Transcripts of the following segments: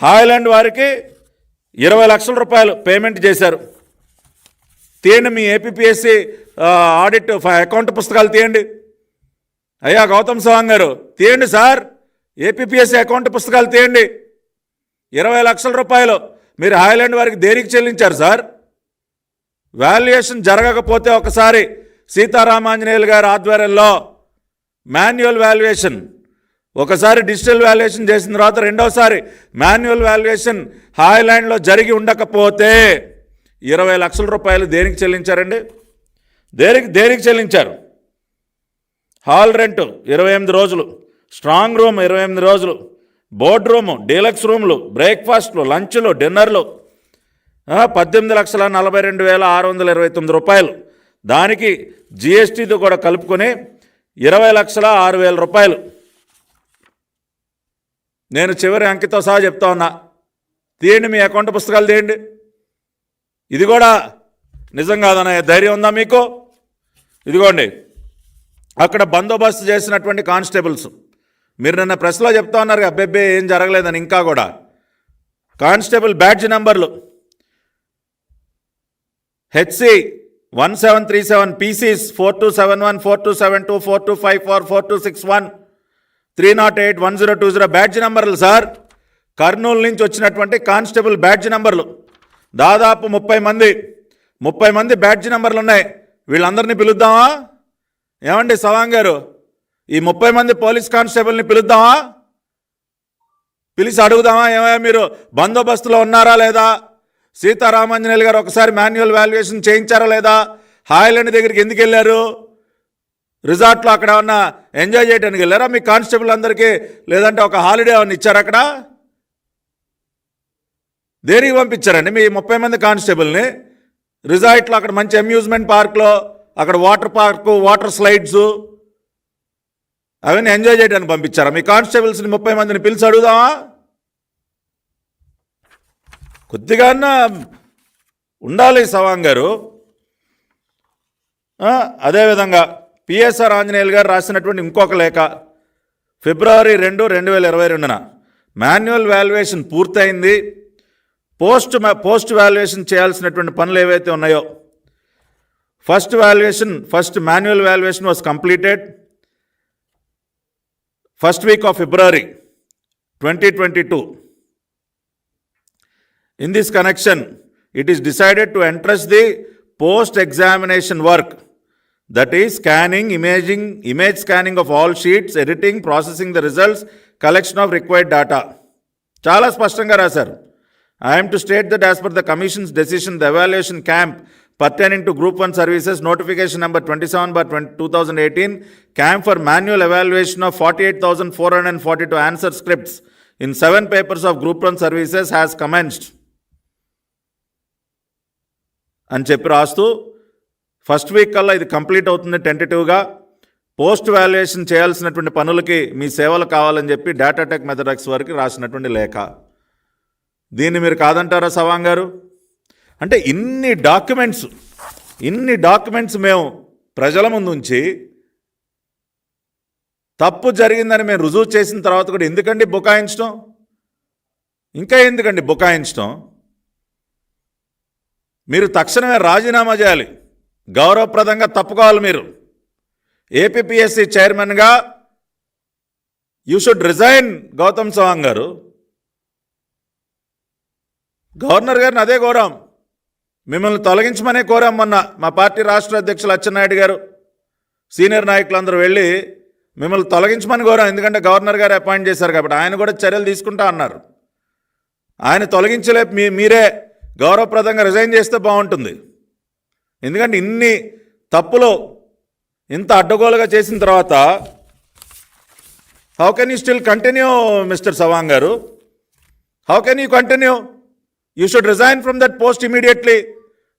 హాయ్లాండ్ వారికి 20 లక్షల రూపాయలు పేమెంట్ చేశారు. తీయండి మీ ఏపీపీఎస్సీ ఆడిట్ అకౌంట్ పుస్తకాలు తీయండి. అయ్యా గౌతమ్ సవాంగ్ గారు తీయండి సార్, ఏపీపీఎస్సీ అకౌంట్ పుస్తకాలు తీయండి. 20 లక్షల రూపాయలు మీరు హాయ్లాండ్ వారికి దేనికి చెల్లించారు సార్? వాల్యుయేషన్ జరగకపోతే ఒకసారి సీతారామాంజనేయులు గారి ఆధ్వర్యంలో మాన్యువల్ వాల్యుయేషన్, ఒకసారి డిజిటల్ వాల్యుయేషన్ చేసిన తర్వాత రెండవసారి మాన్యువల్ వాల్యుయేషన్ హాయ్లాండ్లో జరిగి ఉండకపోతే 20 లక్షల రూపాయలు దేనికి చెల్లించారండి? దేనికి చెల్లించారు? హాల్ రెంట్ 28 రోజులు, స్ట్రాంగ్ రూమ్ 28 రోజులు, బోర్డ్ రూము, డీలక్స్ రూమ్లు, బ్రేక్ఫాస్ట్లు, లంచ్లు, డిన్నర్లు 18,42,629 రూపాయలు. దానికి జిఎస్టీతో కూడా కలుపుకొని 20,06,000 రూపాయలు. నేను చివరి అంకెతో సహా చెప్తా ఉన్నా, తీయండి మీ అకౌంట్ పుస్తకాలు తీయండి. ఇది కూడా నిజం కాదన్న ధైర్యం ఉందా మీకు? ఇదిగోండి అక్కడ బందోబస్తు చేసినటువంటి కానిస్టేబుల్స్, మీరు నిన్న ప్రెస్లో చెప్తా ఉన్నారు అబ్బెబ్బే ఏం జరగలేదని. ఇంకా కూడా కానిస్టేబుల్ బ్యాడ్జ్ నెంబర్లు హెచ్సి 1737, పీసీస్ 4271, 4272, 4254, 4261, 308, 1020 బ్యాడ్జ్ నెంబర్లు సార్. కర్నూలు నుంచి వచ్చినటువంటి కానిస్టేబుల్ బ్యాడ్జ్ నెంబర్లు దాదాపు 30 మంది బ్యాడ్జ్ నెంబర్లు ఉన్నాయి. వీళ్ళందరినీ పిలుద్దామా? ఏమండి సవాంగ్ గారు, ఈ 30 మంది పోలీస్ కానిస్టేబుల్ని పిలుద్దామా? పిలిచి అడుగుదామా, ఏమయ్యా మీరు బందోబస్తులో ఉన్నారా లేదా? సీతారామాంజనేయులు గారు ఒకసారి మాన్యువల్ వాల్యుయేషన్ చేయించారా లేదా? హాయ్లాండ్ దగ్గరికి ఎందుకు వెళ్ళారు? రిసార్ట్లో అక్కడ ఏమన్నా ఎంజాయ్ చేయడానికి వెళ్ళారా మీ కానిస్టేబుల్ అందరికీ? లేదంటే ఒక హాలిడే ఏమన్నా ఇచ్చారు అక్కడ? దేనికి పంపించారండి మీ 30 మంది కానిస్టేబుల్ని? రిసార్ట్లో అక్కడ మంచి అమ్యూజ్మెంట్ పార్క్లో అక్కడ వాటర్ పార్కు, వాటర్ స్లైడ్స్ అవన్నీ ఎంజాయ్ చేయడానికి పంపించారా మీ కానిస్టేబుల్స్ని? 30 మందిని పిలిచి అడుగుదామా? కొద్దిగా ఉండాలి సవాంగ్ గారు. అదేవిధంగా పిఎస్ఆర్ ఆంజనేయులు గారు రాసినటువంటి ఇంకొక లేఖ ఫిబ్రవరి 2, 2022 మాన్యువల్ వాల్యుయేషన్ పూర్తయింది. పోస్ట్ వాల్యుయేషన్ చేయాల్సినటువంటి పనులు ఏవైతే ఉన్నాయో, first manual valuation was completed first week off February 2022. In this connection, it is decided to entrust the post-examination work, that is scanning, image scanning of all sheets, editing, processing the results, collection of required data. చాలా స్పష్టంగా రాశారు. I am to state that as per the Commission's decision, the evaluation camp pertaining to Group 1 services, notification number 27/2018, camp for manual evaluation of 48,442 answer scripts in 7 papers of Group 1 services has commenced అని చెప్పి రాస్తూ first week కల్లా ఇది complete అవుతుంది టెంటేటివ్గా. Post valuation చేయాల్సినటువంటి పనులకి మీ సేవలు కావాలని చెప్పి డేటాటెక్ మెథడాక్స్ వారికి రాసినటువంటి లేఖ. దీన్ని మీరు కాదంటారా సవాంగ్ గారు? అంటే ఇన్ని డాక్యుమెంట్స్ మేము ప్రజల ముందు ఉంచి తప్పు జరిగిందని మేము రుజువు చేసిన తర్వాత కూడా ఎందుకండి బుకాయించడం? ఇంకా ఎందుకండి బుకాయించడం? మీరు తక్షణమే రాజీనామా చేయాలి, గౌరవప్రదంగా తప్పుకోవాలి. మీరు ఏపీపీఎస్సీ చైర్మన్గా you should resign. Gautam Sawang garu, governor గారిని అదే కోరాం, మిమ్మల్ని తొలగించమనే కోరాం. మొన్న మా పార్టీ రాష్ట్ర అధ్యక్షులు అచ్చెన్నాయుడు గారు, సీనియర్ నాయకులందరూ వెళ్ళి మిమ్మల్ని తొలగించమని కోరాం. ఎందుకంటే గవర్నర్ గారు అపాయింట్ చేశారు కాబట్టి ఆయన కూడా చర్యలు తీసుకుంటా అన్నారు. ఆయన తొలగించలే, మీరే గౌరవప్రదంగా రిజైన్ చేస్తే బాగుంటుంది. ఎందుకంటే ఇన్ని తప్పులు ఇంత అడ్డగోలుగా చేసిన తర్వాత how can you still continue mister Sawang garu? How can you continue? You should resign from that post immediately.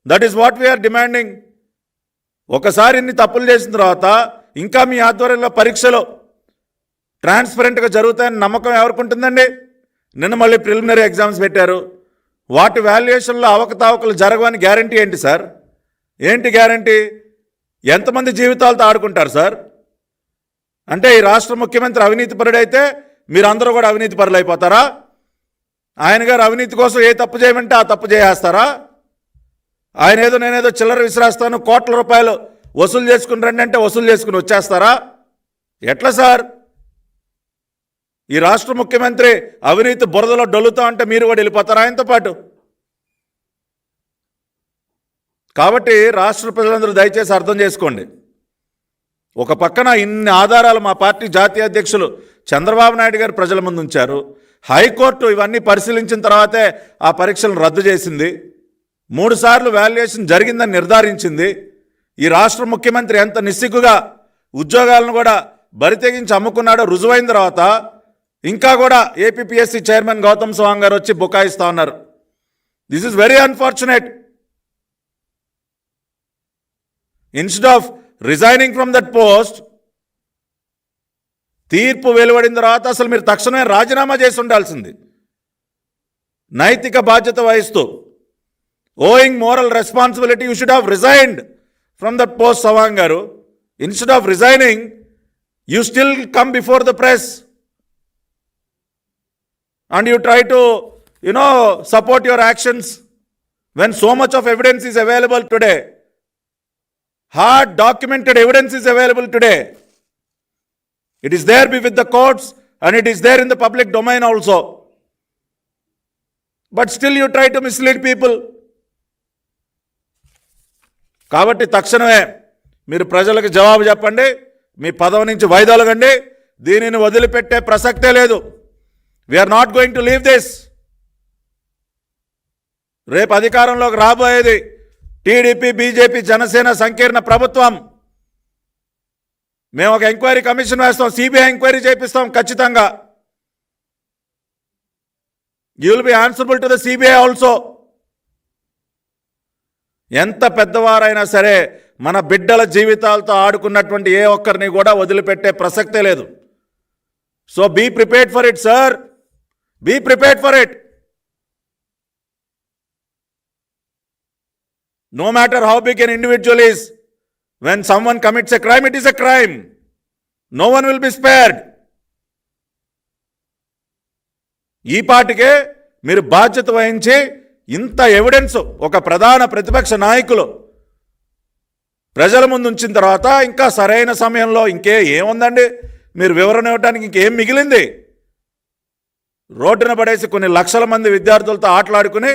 That is what we're demanding. ఒకసారి ఇన్ని తప్పులు చేసిన తర్వాత ఇంకా మీ ఆధ్వర్యంలో పరీక్షలు ట్రాన్స్పరెంట్గా జరుగుతాయని నమ్మకం ఎవరికి ఉంటుందండి? నిన్న మళ్ళీ ప్రిలిమినరీ ఎగ్జామ్స్ పెట్టారు. వాటి వాల్యుయేషన్లో అవకతవకలు జరగవని గ్యారంటీ ఏంటి సార్? ఏంటి గ్యారంటీ? ఎంతమంది జీవితాలతో ఆడుకుంటారు సార్? అంటే ఈ రాష్ట్ర ముఖ్యమంత్రి అవినీతి పరుడైతే మీరందరూ కూడా అవినీతి పరులు అయిపోతారా? ఆయన గారు అవినీతి కోసం ఏ తప్పు చేయమంటే ఆ తప్పు చేసేస్తారా? ఆయన ఏదో నేనేదో చిల్లర విసిరేస్తాను, కోట్ల రూపాయలు వసూలు చేసుకుని రండి అంటే వసూలు చేసుకుని వచ్చేస్తారా? ఎట్లా సార్? ఈ రాష్ట్ర ముఖ్యమంత్రి అవినీతి బురదలో డొల్లుతా అంటే మీరు కూడా వెళ్ళిపోతారా ఆయనతో పాటు? కాబట్టి రాష్ట్ర ప్రజలందరూ దయచేసి అర్థం చేసుకోండి. ఒక పక్కన ఇన్ని ఆధారాలు మా పార్టీ జాతీయ అధ్యక్షులు చంద్రబాబు నాయుడు గారు ప్రజల ముందు ఉంచారు. హైకోర్టు ఇవన్నీ పరిశీలించిన తర్వాతే ఆ పరీక్షలను రద్దు చేసింది. 3 సార్లు వాల్యుయేషన్ జరిగిందని నిర్ధారించింది. ఈ రాష్ట్ర ముఖ్యమంత్రి ఎంత నిస్సిగ్గుగా ఉద్యోగాలను కూడా బరితెగించి అమ్ముకున్నాడో రుజువైన తర్వాత ఇంకా కూడా ఏపీపీఎస్సీ చైర్మన్ గౌతమ్ సవాంగ్ గారు వచ్చి బుకాయిస్తా ఉన్నారు. This is very unfortunate. Instead of resigning from that post, తీర్పు వెలువడిన తర్వాత అసలు మీరు తక్షణమే రాజీనామా చేసి ఉండాల్సింది. నైతిక బాధ్యత వహిస్తూ, owing moral responsibility, you should have resigned from that post Sawang garu. Instead of resigning, you still come before the press and you try to, support your actions when so much of evidence is available today. Hard documented evidence is available today. It is there with the courts and it is there in the public domain also. But still you try to mislead people. కాబట్టి తక్షణమే మీరు ప్రజలకు జవాబు చెప్పండి, మీ పదవి నుంచి వైదొలగండి. దీనిని వదిలిపెట్టే ప్రసక్తే లేదు. We are not going to leave this. రేపు అధికారంలోకి రాబోయేది టీడీపీ, బీజేపీ, జనసేన సంకీర్ణ ప్రభుత్వం. మేము ఒక ఎంక్వైరీ కమిషన్ వేస్తాం, సిబిఐ ఎంక్వైరీ చేపిస్తాం ఖచ్చితంగా. You will be answerable to the CBI also. ఎంత పెద్దవారైనా సరే మన బిడ్డల జీవితాలతో ఆడుకున్నటువంటి ఏ ఒక్కరిని కూడా వదిలిపెట్టే ప్రసక్తే లేదు. So be prepared for it sir. Be prepared for it. No matter how big an individual is, when someone commits a crime, it is a crime. No one will be spared. ఈ పాటికే మీరు బాధ్యత వహించి ఇంత evidence ఒక ప్రధాన ప్రతిపక్ష నాయకులు ప్రజల ముందు ఉంచిన తర్వాత ఇంకా సరైన సమయంలో ఏముందండి, మీరు వివరణ ఇవ్వడానికి ఇంకేం మిగిలింది? రోడ్డున పడేసి కొన్ని లక్షల మంది విద్యార్థులతో ఆటలాడుకుని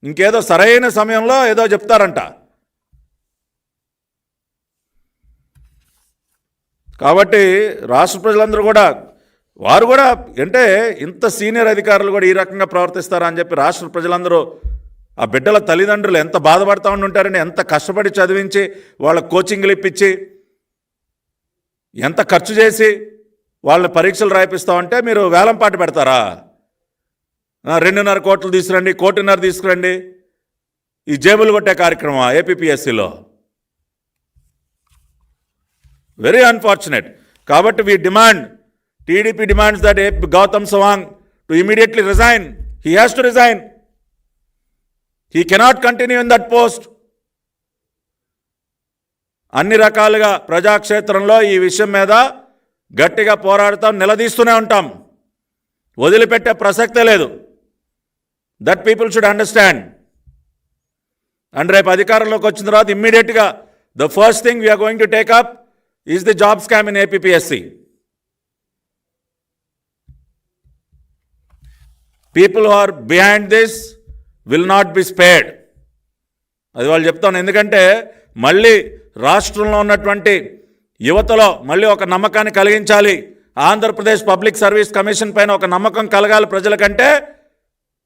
ఇంకేదో సరైన సమయంలో ఏదో చెప్తారంట. కాబట్టి రాష్ట్ర ప్రజలందరూ కూడా వారు కూడా అంటే ఇంత సీనియర్ అధికారులు కూడా ఈ రకంగా ప్రవర్తిస్తారా అని చెప్పి రాష్ట్ర ప్రజలందరూ, ఆ బిడ్డల తల్లిదండ్రులు ఎంత బాధపడుతూ ఉంటుంటారని, ఎంత కష్టపడి చదివించి వాళ్ళ కోచింగ్లు ఇప్పించి ఎంత ఖర్చు చేసి వాళ్ళని పరీక్షలు రాయిపిస్తామంటే మీరు వేలం పాట పెడతారా? 2.5 కోట్లు తీసుకురండి, 1.5 కోటి తీసుకురండి, ఈ జేబులు కొట్టే కార్యక్రమం ఏపీపీఎస్సీలో. Very unfortunate. కాబట్టి we demand, TDP demands that Gautam Sawang to immediately resign. He has to resign. He cannot continue in that post. అన్ని రకాలుగా ప్రజాక్షేత్రంలో ఈ విషయం మీద గట్టిగా పోరాడతాం, నిలదీస్తూనే ఉంటాం, వదిలిపెట్టే ప్రసక్తే లేదు. That people should understand. And రేపు అధికారంలోకి వచ్చిన తర్వాత ఇమ్మీడియట్గా the first thing we are going to take up is the job scam in APPSC. People who are behind this will not be spared. అది వాళ్ళు చెప్తాను. ఎందుకంటే మళ్ళీ రాష్ట్రంలో ఉన్నటువంటి యువతలో మళ్ళీ ఒక నమ్మకాన్ని కలిగించాలి. ఆంధ్రప్రదేశ్ పబ్లిక్ సర్వీస్ కమిషన్ పైన ఒక నమ్మకం కలగాలి ప్రజల కంటే.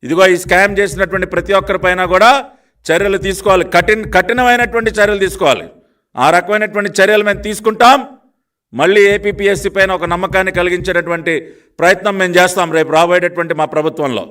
ఇదిగో ఈ స్కామ్ చేసినటువంటి ప్రతి ఒక్కరి పైన కూడా చర్యలు తీసుకోవాలి, కఠినమైనటువంటి చర్యలు తీసుకోవాలి. ఆ రకమైనటువంటి చర్యలు మేము తీసుకుంటాం. మళ్ళీ ఏపీపీఎస్సీ పైన ఒక నమ్మకాన్ని కలిగించేటటువంటి ప్రయత్నం మేము చేస్తాం రేపు రాబోయేటటువంటి మా ప్రభుత్వంలో.